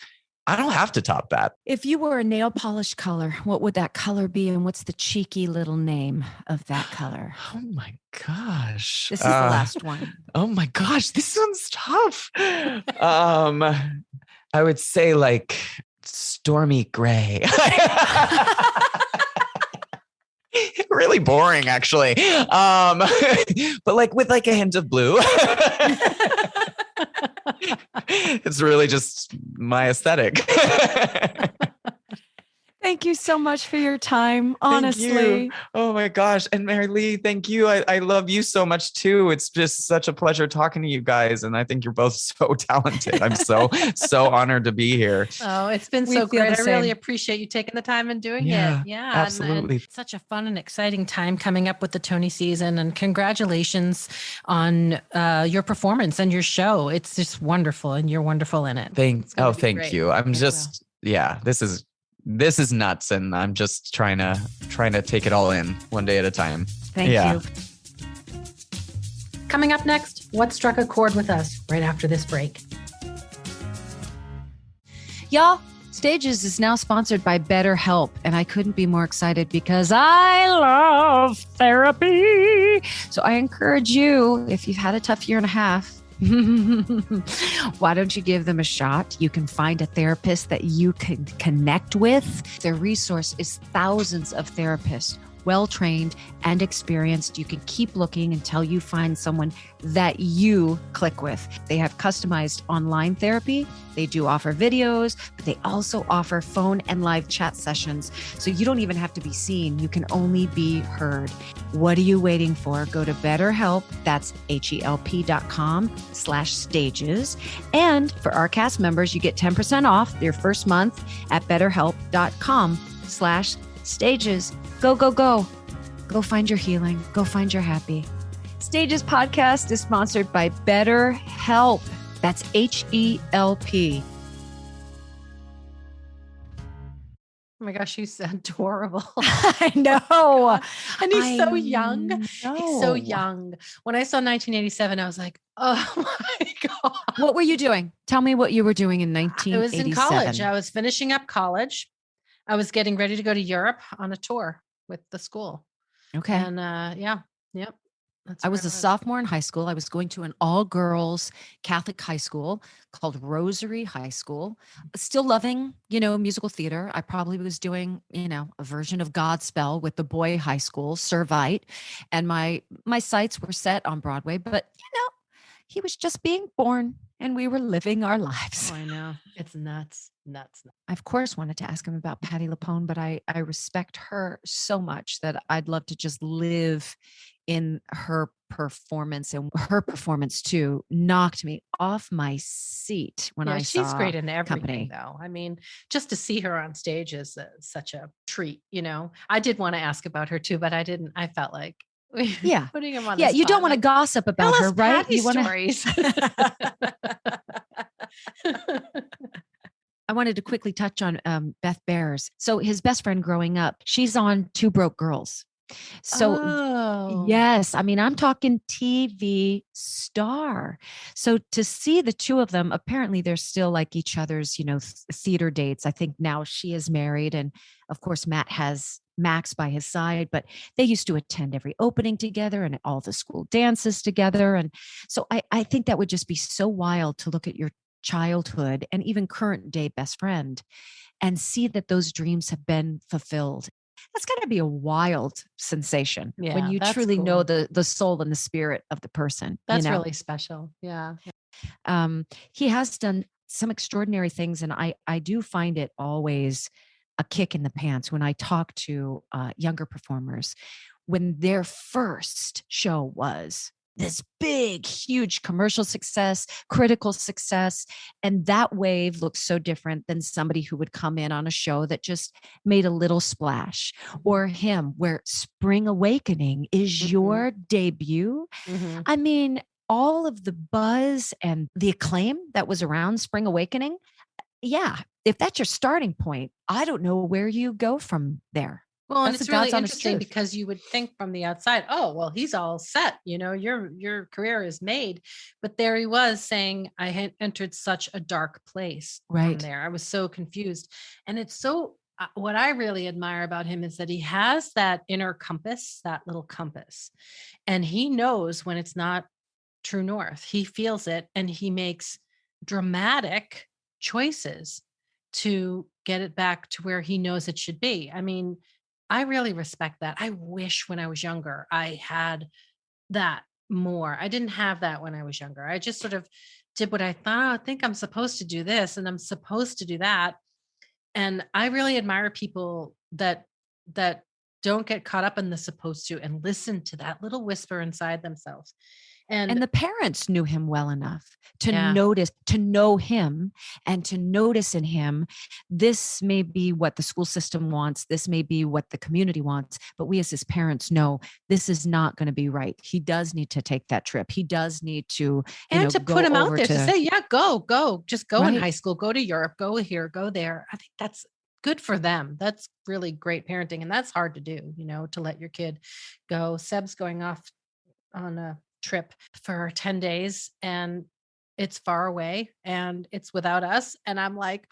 I don't have to top that. If you were a nail polish color, what would that color be? And what's the cheeky little name of that color? Oh my gosh. This is the last one. Oh my gosh. This one's tough. I would say like stormy gray. Really boring, actually. But like with like a hint of blue. It's really just my aesthetic. Thank you so much for your time. Honestly. Oh my gosh. And Mary Lee, thank you. I love you so much too. It's just such a pleasure talking to you guys. And I think you're both so talented. I'm so honored to be here. Oh, it's been so great. I really appreciate you taking the time and doing it. Yeah, absolutely. And such a fun and exciting time coming up with the Tony season. And congratulations on your performance and your show. It's just wonderful. And you're wonderful in it. Thank you. I'm just, this is nuts. And I'm just trying to take it all in one day at a time. Thank you. Coming up next, what struck a chord with us right after this break? Y'all, Stages is now sponsored by BetterHelp, and I couldn't be more excited because I love therapy. So I encourage you, if you've had a tough year and a half, why don't you give them a shot? You can find a therapist that you can connect with. Their resource is thousands of therapists well-trained and experienced. You can keep looking until you find someone that you click with. They have customized online therapy. They do offer videos, but they also offer phone and live chat sessions. So you don't even have to be seen. You can only be heard. What are you waiting for? Go to BetterHelp. That's HELP.com/stages. And for our cast members, you get 10% off your first month at BetterHelp.com/stages. Go, go, go. Go find your healing. Go find your happy. Stages podcast is sponsored by BetterHelp. That's HELP. Oh my gosh, he's adorable. I know. And he's so young. know. He's so young. When I saw 1987, I was like, oh my God. What were you doing? Tell me what you were doing in I 1987. was in college. I was finishing up college. I was getting ready to go to Europe on a tour with the school. Okay. And yep. I was a sophomore in high school. I was going to an all-girls Catholic high school called Rosary High School. Still loving, musical theater. I probably was doing, a version of Godspell with the boy high school, Servite. And my sights were set on Broadway, but he was just being born and we were living our lives. Oh, I know. It's nuts. I, of course, wanted to ask him about Patti LuPone, but I respect her so much that I'd love to just live in her performance, and her performance too knocked me off my seat when I saw she's great in everything Company. though. I mean, just to see her on stage is such a treat, I did want to ask about her too, but I didn't. I felt like putting him on the you spot, don't want to gossip about her, right? You want stories. I wanted to quickly touch on Beth Bears. So his best friend growing up, she's on Two Broke Girls. So yes, I mean, I'm talking TV star. So to see the two of them, apparently they're still like each other's, theater dates. I think now she is married. And of course, Matt has Max by his side, but they used to attend every opening together and all the school dances together. And so I think that would just be so wild to look at your childhood and even current day best friend and see that those dreams have been fulfilled. That's got to be a wild sensation when you truly know the soul and the spirit of the person. That's really special. Yeah. He has done some extraordinary things, and I do find it always a kick in the pants when I talk to younger performers when their first show was this big, huge commercial success, critical success. And that wave looks so different than somebody who would come in on a show that just made a little splash, or him, where Spring Awakening is your debut. Mm-hmm. I mean, all of the buzz and the acclaim that was around Spring Awakening. Yeah. If that's your starting point, I don't know where you go from there. Well, and it's really interesting because you would think from the outside, oh, well, he's all set, your career is made. But there he was saying, I had entered such a dark place from there. I was so confused. And it's so, what I really admire about him is that he has that inner compass, that little compass, and he knows when it's not true north. He feels it, and he makes dramatic choices to get it back to where he knows it should be. I mean, I really respect that. I wish when I was younger, I had that more. I didn't have that when I was younger. I just sort of did what I thought, I think I'm supposed to do this and I'm supposed to do that. And I really admire people that don't get caught up in the supposed to and listen to that little whisper inside themselves. And the parents knew him well enough to know him and to notice in him, this may be what the school system wants. This may be what the community wants, but we as his parents know this is not going to be right. He does need to take that trip. He does need to, to put him out there to say, go, just go in high school, go to Europe, go here, go there. I think that's good for them. That's really great parenting. And that's hard to do, to let your kid go. Seb's going off on a trip for 10 days and it's far away and it's without us. And I'm like,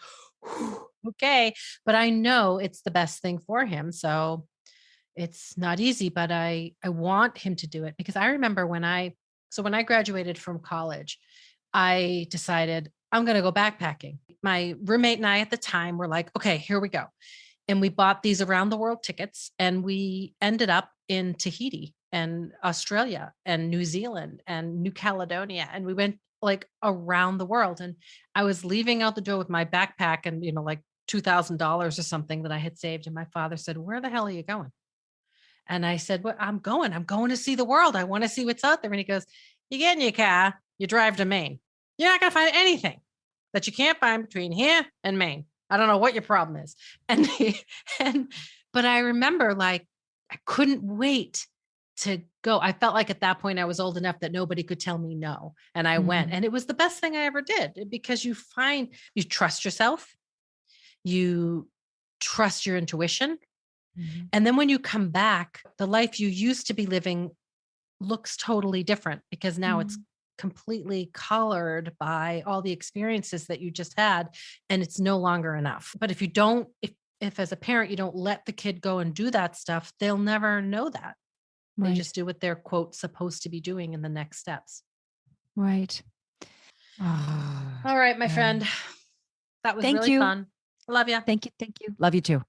okay, but I know it's the best thing for him. So it's not easy, but I want him to do it because I remember when I graduated from college, I decided I'm going to go backpacking. My roommate and I at the time were like, okay, here we go. And we bought these around the world tickets, and we ended up in Tahiti and Australia and New Zealand and New Caledonia. And we went like around the world. And I was leaving out the door with my backpack and, like $2,000 or something that I had saved. And my father said, "Where the hell are you going?" And I said, "Well, I'm going to see the world. I want to see what's out there." And he goes, "You get in your car, you drive to Maine. You're not going to find anything that you can't find between here and Maine. I don't know what your problem is." But I remember like, I couldn't wait to go. I felt like at that point I was old enough that nobody could tell me no. And I went, and it was the best thing I ever did, because you trust yourself, you trust your intuition. And then when you come back, the life you used to be living looks totally different, because now it's completely colored by all the experiences that you just had, and it's no longer enough. But if you don't, if as a parent, you don't let the kid go and do that stuff, they'll never know that. Right. They just do what they're, quote, supposed to be doing in the next steps. Right. All right, my friend. That was really fun. I love you. Thank you. Thank you. Love you too.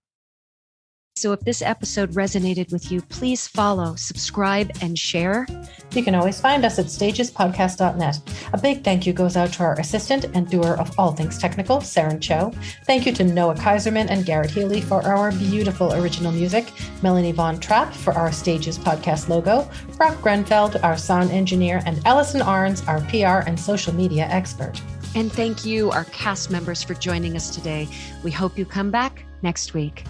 So if this episode resonated with you, please follow, subscribe, and share. You can always find us at stagespodcast.net. A big thank you goes out to our assistant and doer of all things technical, Saren Cho. Thank you to Noah Kaiserman and Garrett Healy for our beautiful original music, Melanie Von Trapp for our Stages Podcast logo, Brock Grenfeld, our sound engineer, and Allison Arns, our PR and social media expert. And thank you, our cast members, for joining us today. We hope you come back next week.